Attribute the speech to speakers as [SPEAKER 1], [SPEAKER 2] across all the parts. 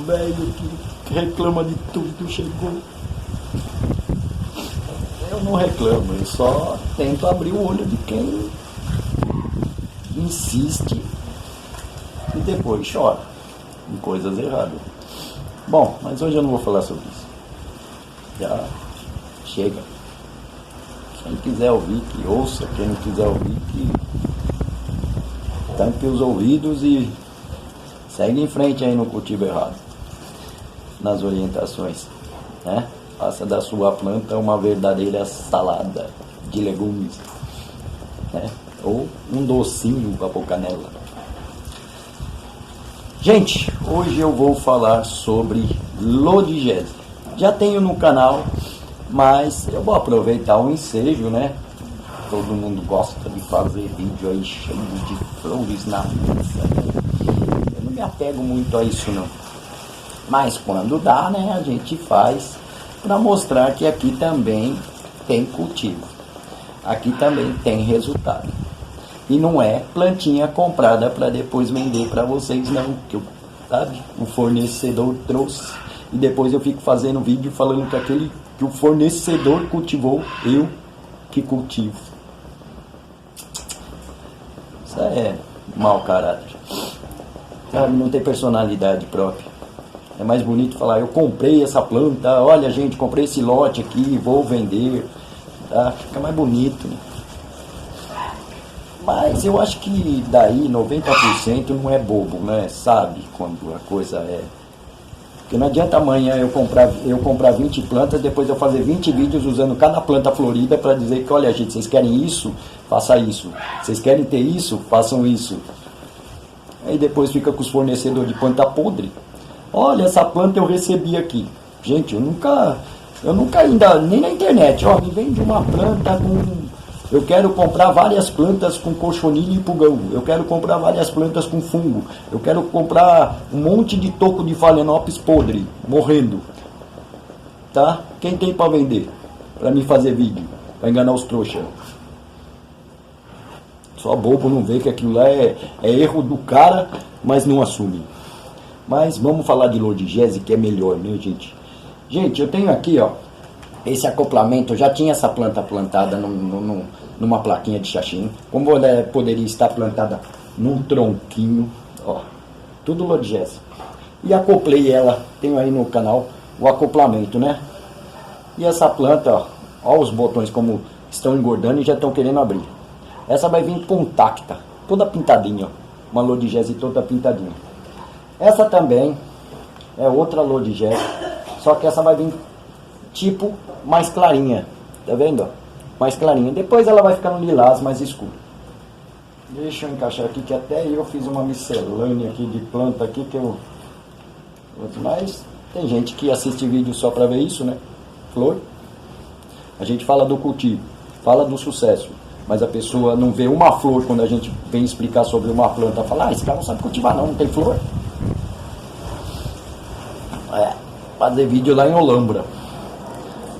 [SPEAKER 1] velho que reclama de tudo chegou. Eu não reclamo, eu só tento abrir o olho de quem insiste e depois chora em coisas erradas. Bom, mas hoje eu não vou falar sobre isso. Já chega. Quem quiser ouvir, que ouça. Quem não quiser ouvir, que tampe os ouvidos e segue em frente aí no cultivo errado, nas orientações, né? Faça da sua planta uma verdadeira salada de legumes, né? Ou um docinho para pôr canela. Gente, hoje eu vou falar sobre lodigese. Já tenho no canal, mas eu vou aproveitar o ensejo, né? Todo mundo gosta de fazer vídeo aí cheio de flores na mesa, né? Eu não me apego muito a isso não. Mas quando dá, né, a gente faz para mostrar que aqui também tem cultivo. Aqui também tem resultado. E não é plantinha comprada para depois vender para vocês não, que eu, sabe, o fornecedor trouxe e depois eu fico fazendo vídeo falando que aquele que o fornecedor cultivou, eu que cultivo. Isso é mau caráter, sabe? Não tem personalidade própria. É mais bonito falar, eu comprei essa planta, olha gente, comprei esse lote aqui, vou vender, tá? Fica mais bonito, né? Mas eu acho que daí 90% não é bobo, né? Sabe quando a coisa é... Porque não adianta amanhã eu comprar 20 plantas, depois eu fazer 20 vídeos usando cada planta florida para dizer que, olha gente, vocês querem isso? Faça isso. Vocês querem ter isso? Façam isso. Aí depois fica com os fornecedores de planta podre. Olha, essa planta eu recebi aqui. Gente, eu nunca ainda, nem na internet, ó, me vende uma planta com... Eu quero comprar várias plantas com cochonilha e pulgão. Eu quero comprar várias plantas com fungo. Eu quero comprar um monte de toco de phalaenopsis podre, morrendo. Tá? Quem tem para vender? Para mim fazer vídeo. Para enganar os trouxas. Só bobo não vê que aquilo lá é erro do cara, mas não assume. Mas vamos falar de lodigese, que é melhor, né, gente? Gente, eu tenho aqui, ó, esse acoplamento. Eu já tinha essa planta plantada numa plaquinha de xaxim. Como ela poderia estar plantada num tronquinho, ó, tudo lodigese. E acoplei ela, tenho aí no canal o acoplamento, né? E essa planta, ó os botões como estão engordando e já estão querendo abrir. Essa vai vir contacta, toda pintadinha, ó, uma lodigese toda pintadinha. Essa também é outra lodigese, só que essa vai vir tipo mais clarinha, tá vendo? Mais clarinha. Depois ela vai ficar no lilás mais escuro. Deixa eu encaixar aqui que até eu fiz uma miscelânea aqui de planta aqui que eu... Mas tem gente que assiste vídeo só para ver isso, né? Flor. A gente fala do cultivo, fala do sucesso, mas a pessoa não vê uma flor quando a gente vem explicar sobre uma planta. Fala, ah, esse cara não sabe cultivar não tem flor. É, fazer vídeo lá em Olambra.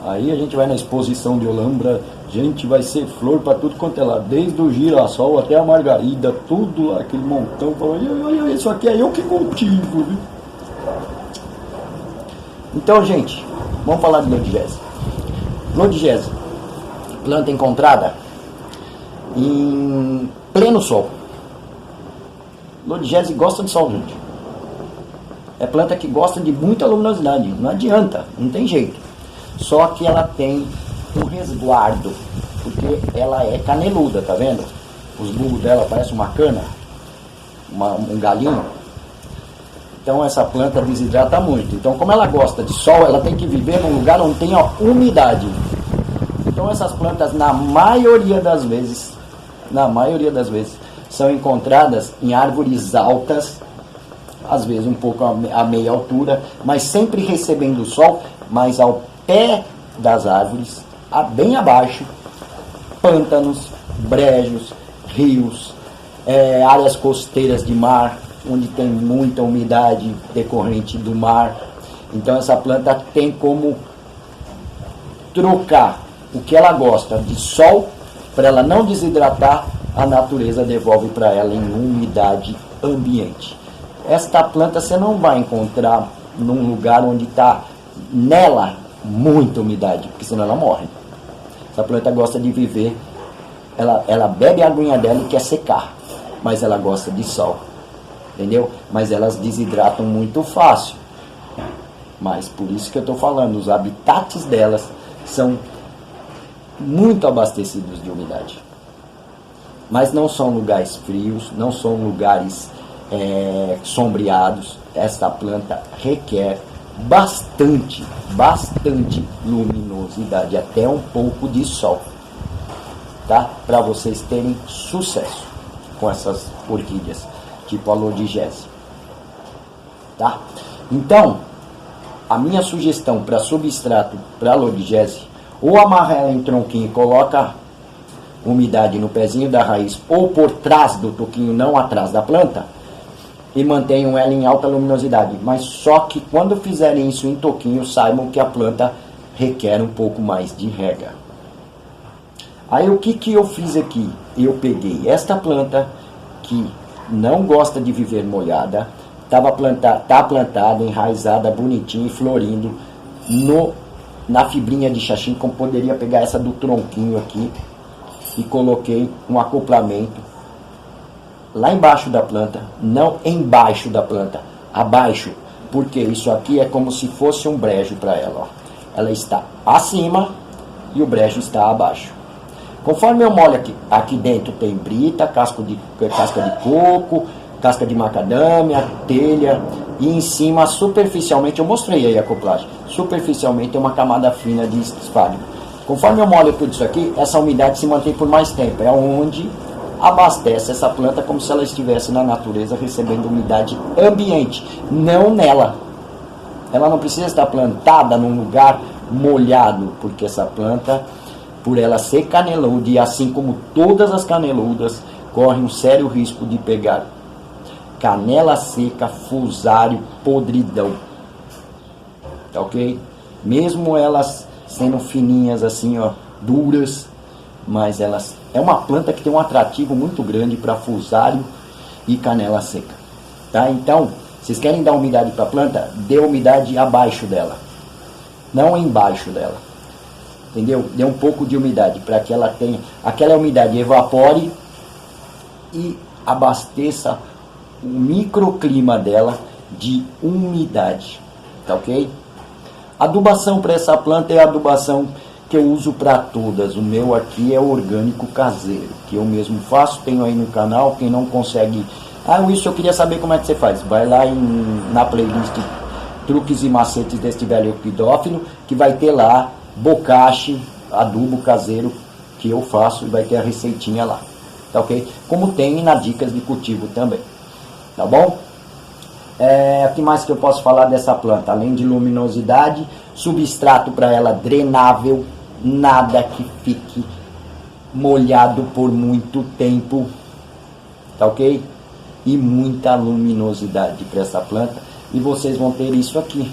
[SPEAKER 1] Aí a gente vai na exposição de Olambra, gente, vai ser flor para tudo quanto é lá, desde o girassol até a margarida, tudo aquele montão. Olha, isso aqui é eu que cultivo, viu? Então, gente, vamos falar de lodigese. Lodigese, planta encontrada em pleno sol. Lodigese gosta de sol, gente. É planta que gosta de muita luminosidade, não adianta, não tem jeito. Só que ela tem um resguardo, porque ela é caneluda, tá vendo? Os bulbos dela parecem uma cana, um galinho. Então essa planta desidrata muito. Então como ela gosta de sol, ela tem que viver num lugar onde tem umidade. Então essas plantas, na maioria das vezes, são encontradas em árvores altas, às vezes um pouco a meia altura, mas sempre recebendo sol, mas ao pé das árvores, bem abaixo, pântanos, brejos, rios, áreas costeiras de mar, onde tem muita umidade decorrente do mar. Então essa planta tem como trocar o que ela gosta de sol, para ela não desidratar, a natureza devolve para ela em umidade ambiente. Esta planta você não vai encontrar num lugar onde está nela muita umidade, porque senão ela morre. Essa planta gosta de viver, ela bebe a aguinha dela e quer secar, mas ela gosta de sol, entendeu? Mas elas desidratam muito fácil. Mas por isso que eu estou falando, os habitats delas são muito abastecidos de umidade. Mas não são lugares frios, não são lugares sombreados. Esta planta requer bastante luminosidade, até um pouco de sol, tá? Para vocês terem sucesso com essas orquídeas, tipo a Lodigese, tá? Então, a minha sugestão para substrato para a Lodigese, ou amarra ela em tronquinho e coloca umidade no pezinho da raiz, ou por trás do toquinho, não atrás da planta, e mantenham ela em alta luminosidade. Mas só que quando fizerem isso em toquinho, saibam que a planta requer um pouco mais de rega. Aí o que eu fiz aqui? Eu peguei esta planta que não gosta de viver molhada, tá plantada, enraizada, bonitinha e florindo na fibrinha de xaxim, como poderia pegar essa do tronquinho aqui, e coloquei um acoplamento lá embaixo da planta, não embaixo da planta, abaixo, porque isso aqui é como se fosse um brejo para ela, ó. Ela está acima e o brejo está abaixo. Conforme eu molho aqui dentro tem brita, casca de coco, casca de macadâmia, telha, e em cima, superficialmente, eu mostrei aí a acoplagem, superficialmente tem uma camada fina de espalho. Conforme eu molho tudo isso aqui, essa umidade se mantém por mais tempo, é onde abastece essa planta como se ela estivesse na natureza recebendo umidade ambiente, não nela. Ela não precisa estar plantada num lugar molhado, porque essa planta, por ela ser caneluda, e assim como todas as caneludas, corre um sério risco de pegar canela seca, fusário, podridão, tá ok? Mesmo elas sendo fininhas assim, ó, duras, mas elas é uma planta que tem um atrativo muito grande para fusário e canela seca, tá? Então, vocês querem dar umidade para a planta, dê umidade abaixo dela, não embaixo dela, entendeu? Dê um pouco de umidade para que ela tenha, aquela umidade evapore e abasteça o microclima dela de umidade, tá ok? Adubação para essa planta é a adubação que eu uso para todas. O meu aqui é orgânico caseiro, que eu mesmo faço, tenho aí no canal. Quem não consegue, Wilson, eu queria saber como é que você faz. Vai lá na playlist Truques e Macetes deste velho orquidófilo, que vai ter lá bocache, adubo caseiro que eu faço, e vai ter a receitinha lá, tá ok? Como tem na Dicas de Cultivo também, tá bom? O que mais que eu posso falar dessa planta? Além de luminosidade, substrato para ela drenável, nada que fique molhado por muito tempo, tá ok? E muita luminosidade para essa planta, e vocês vão ter isso aqui,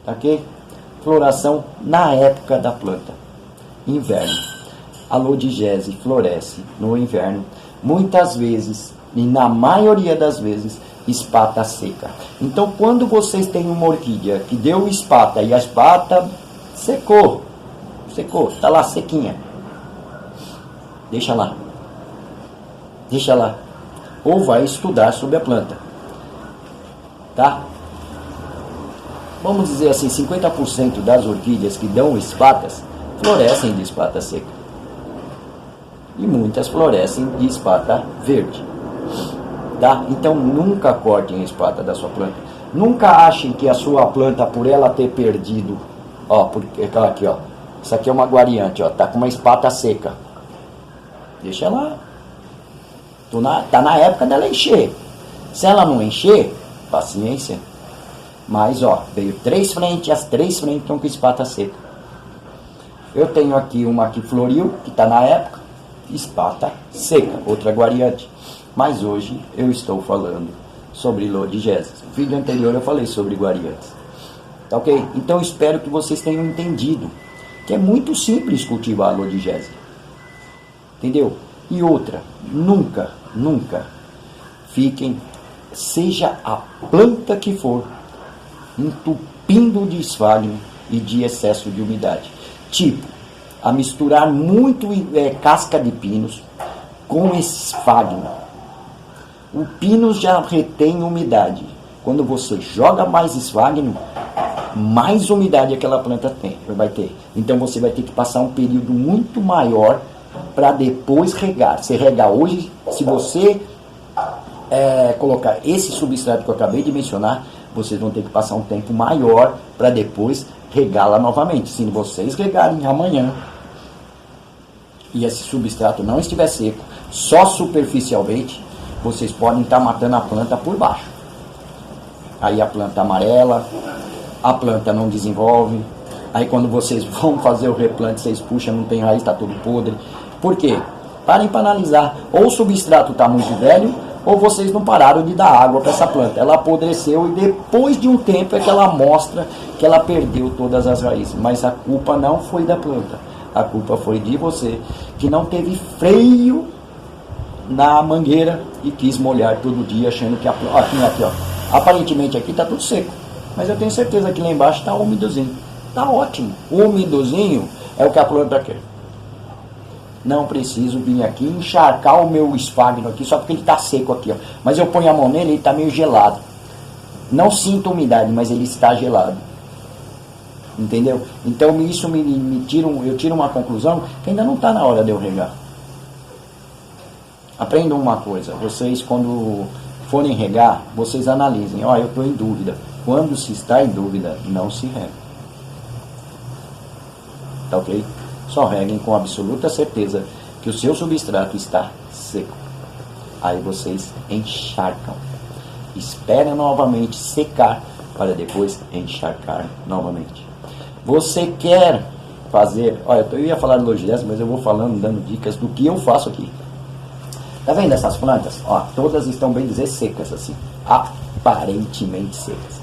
[SPEAKER 1] tá ok? Floração na época da planta, inverno. A Lodigese floresce no inverno, muitas vezes, e na maioria das vezes, espata seca. Então, quando vocês têm uma orquídea que deu espata e a espata secou, está lá sequinha, deixa lá, ou vai estudar sobre a planta, tá? Vamos dizer assim, 50% das orquídeas que dão espatas florescem de espata seca, e muitas florescem de espata verde. Tá? Então nunca cortem a espata da sua planta. Nunca achem que a sua planta, por ela ter perdido, porque aqui, isso aqui é uma guariante, tá com uma espata seca. Deixa ela. Tá na época dela encher. Se ela não encher, paciência. Mas veio 3 frentes, as 3 frentes estão com espata seca. Eu tenho aqui uma que floriu, que está na época, espata seca, outra guariante. Mas hoje eu estou falando sobre Lodigese. No vídeo anterior eu falei sobre guariantes. Tá ok? Então espero que vocês tenham entendido que é muito simples cultivar a Lodigese. Entendeu? E outra, nunca fiquem, seja a planta que for, entupindo de esfagno e de excesso de umidade. Tipo, a misturar muito casca de pinos com esfagno. O pinus já retém umidade. Quando você joga mais esfagno, mais umidade aquela planta vai ter. Então você vai ter que passar um período muito maior para depois regar. Você rega hoje, se você colocar esse substrato que eu acabei de mencionar, vocês vão ter que passar um tempo maior para depois regá-la novamente. Se vocês regarem amanhã e esse substrato não estiver seco, só superficialmente, vocês podem estar matando a planta por baixo. Aí a planta amarela, a planta não desenvolve. Aí quando vocês vão fazer o replante, vocês puxam, não tem raiz, está tudo podre. Por quê? Parem para analisar. Ou o substrato está muito velho, ou vocês não pararam de dar água para essa planta. Ela apodreceu e depois de um tempo é que ela mostra que ela perdeu todas as raízes. Mas a culpa não foi da planta. A culpa foi de você, que não teve freio na mangueira e quis molhar todo dia achando que a planta... Aqui, ó. Aparentemente aqui está tudo seco. Mas eu tenho certeza que lá embaixo está úmidozinho. Está ótimo. O úmidozinho é o que a planta quer. Não preciso vir aqui encharcar o meu esfagno aqui só porque ele está seco aqui, ó. Mas eu ponho a mão nele e ele está meio gelado. Não sinto umidade, mas ele está gelado. Entendeu? Então isso eu tiro uma conclusão que ainda não está na hora de eu regar. Aprendam uma coisa. Vocês quando forem regar, vocês analisem. Ó, eu estou em dúvida. Quando se está em dúvida, não se rega. Tá ok? Só reguem com absoluta certeza que o seu substrato está seco. Aí vocês encharcam. Esperem novamente secar para depois encharcar novamente. Você quer fazer... Olha, eu ia falar de logística, mas eu vou falando, dando dicas do que eu faço aqui. Tá vendo essas plantas? Ó, todas estão, bem dizer, secas assim. Aparentemente secas.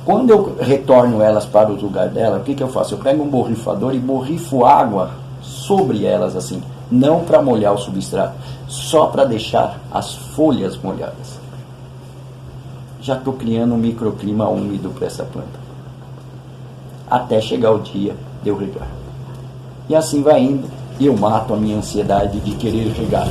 [SPEAKER 1] Quando eu retorno elas para o lugar dela, o que eu faço? Eu pego um borrifador e borrifo água sobre elas assim. Não para molhar o substrato, só para deixar as folhas molhadas. Já estou criando um microclima úmido para essa planta. Até chegar o dia de eu regar. E assim vai indo. E eu mato a minha ansiedade de querer regar.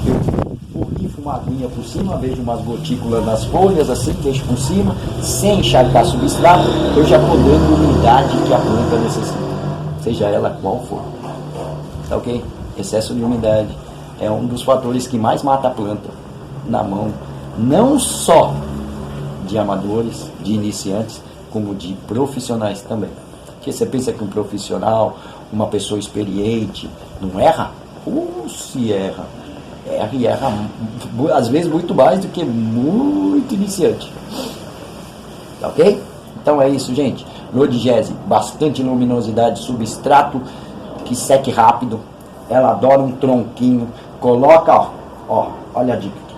[SPEAKER 1] Eu borrifo uma aguinha por cima, vejo umas gotículas nas folhas, assim, deixo por cima, sem encharcar substrato, eu já estou dando a umidade que a planta necessita, seja ela qual for. Tá ok? Excesso de umidade é um dos fatores que mais mata a planta na mão, não só de amadores, de iniciantes, como de profissionais também. Porque você pensa que um profissional, uma pessoa experiente, não erra? Se erra. Erra e erra, às vezes muito mais do que muito iniciante. Tá ok? Então é isso, gente. Lodigese, bastante luminosidade, substrato que seque rápido. Ela adora um tronquinho. Coloca, ó, olha a dica aqui.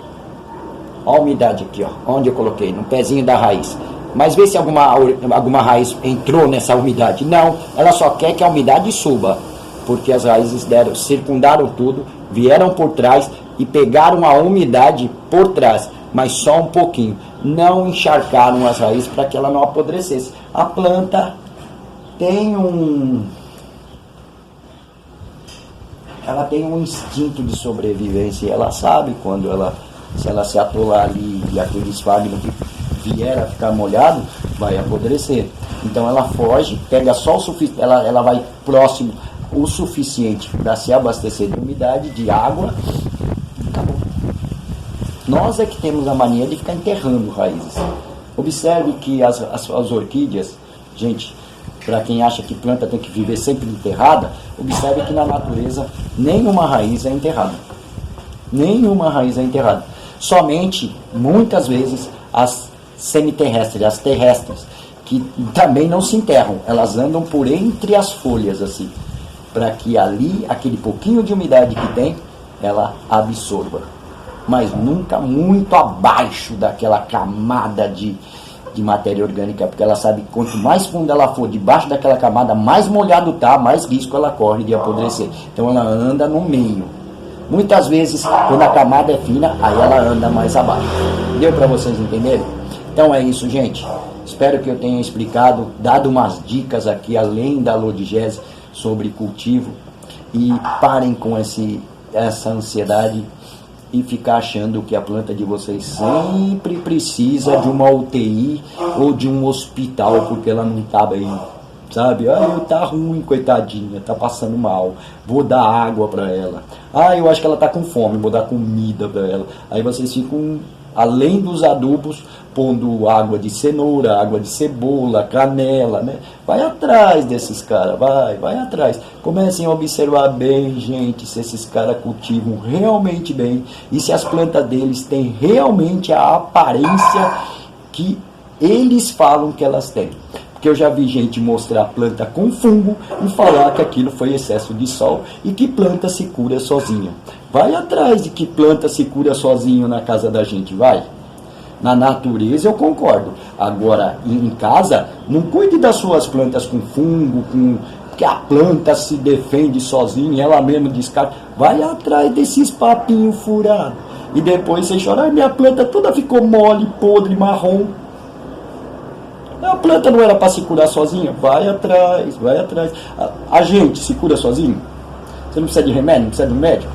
[SPEAKER 1] Ó a umidade aqui, ó, onde eu coloquei, no pezinho da raiz. Mas vê se alguma raiz entrou nessa umidade. Não, ela só quer que a umidade suba, porque as raízes circundaram tudo, vieram por trás e pegaram a umidade por trás, mas só um pouquinho. Não encharcaram as raízes para que ela não apodrecesse. A planta tem ela tem um instinto de sobrevivência. Ela sabe quando se ela se atolar ali e aquele esfagno que vier a ficar molhado, vai apodrecer. Então ela foge, pega só o suficiente, ela vai próximo o suficiente para se abastecer de umidade, de água. Acabou. Nós é que temos a mania de ficar enterrando raízes. Observe que as orquídeas, gente, para quem acha que planta tem que viver sempre enterrada, observe que na natureza nenhuma raiz é enterrada. Nenhuma raiz é enterrada. Somente, muitas vezes, as semiterrestres, as terrestres, que também não se enterram, elas andam por entre as folhas, assim, para que ali, aquele pouquinho de umidade que tem, ela absorva. Mas nunca muito abaixo daquela camada de matéria orgânica, porque ela sabe que quanto mais fundo ela for debaixo daquela camada, mais molhado tá, mais risco ela corre de apodrecer. Então ela anda no meio. Muitas vezes, quando a camada é fina, aí ela anda mais abaixo. Deu para vocês entenderem? Então é isso, gente. Espero que eu tenha explicado, dado umas dicas aqui, além da lodigese, sobre cultivo. E parem com essa ansiedade e ficar achando que a planta de vocês sempre precisa de uma UTI ou de um hospital, porque ela não está bem. Sabe? Tá ruim, coitadinha, tá passando mal. Vou dar água para ela. Eu acho que ela tá com fome, vou dar comida para ela. Aí vocês ficam, além dos adubos, pondo água de cenoura, água de cebola, canela, né? Vai atrás desses caras, vai atrás. Comecem a observar bem, gente, se esses caras cultivam realmente bem e se as plantas deles têm realmente a aparência que eles falam que elas têm. Porque eu já vi gente mostrar a planta com fungo e falar que aquilo foi excesso de sol e que planta se cura sozinha. Vai atrás de que planta se cura sozinho na casa da gente, vai. Na natureza eu concordo. Agora, em casa, não cuide das suas plantas com fungo, que a planta se defende sozinha, ela mesma descarta. Vai atrás desses papinhos furados. E depois você chora, minha planta toda ficou mole, podre, marrom. A planta não era para se curar sozinha? Vai atrás, vai atrás. A gente se cura sozinho? Você não precisa de remédio, não precisa de um médico?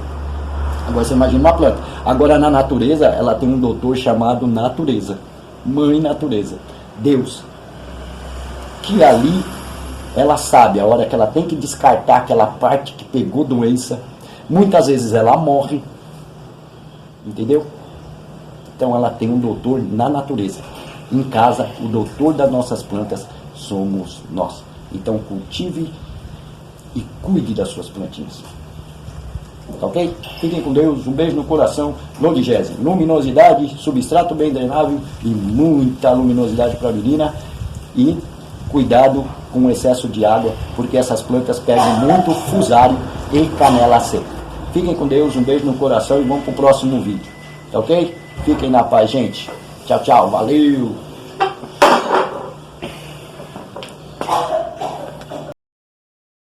[SPEAKER 1] Agora você imagina uma planta. Agora na natureza, ela tem um doutor chamado natureza. Mãe natureza. Deus. Que ali, ela sabe a hora que ela tem que descartar aquela parte que pegou doença. Muitas vezes ela morre. Entendeu? Então ela tem um doutor na natureza. Em casa, o doutor das nossas plantas somos nós. Então cultive e cuide das suas plantinhas. Tá ok? Fiquem com Deus, um beijo no coração, lodigese, luminosidade, substrato bem drenável e muita luminosidade para a menina. E cuidado com o excesso de água, porque essas plantas pegam muito fusário e canela seca. Fiquem com Deus, um beijo no coração e vamos para o próximo vídeo. Tá ok? Fiquem na paz, gente. Tchau, tchau. Valeu!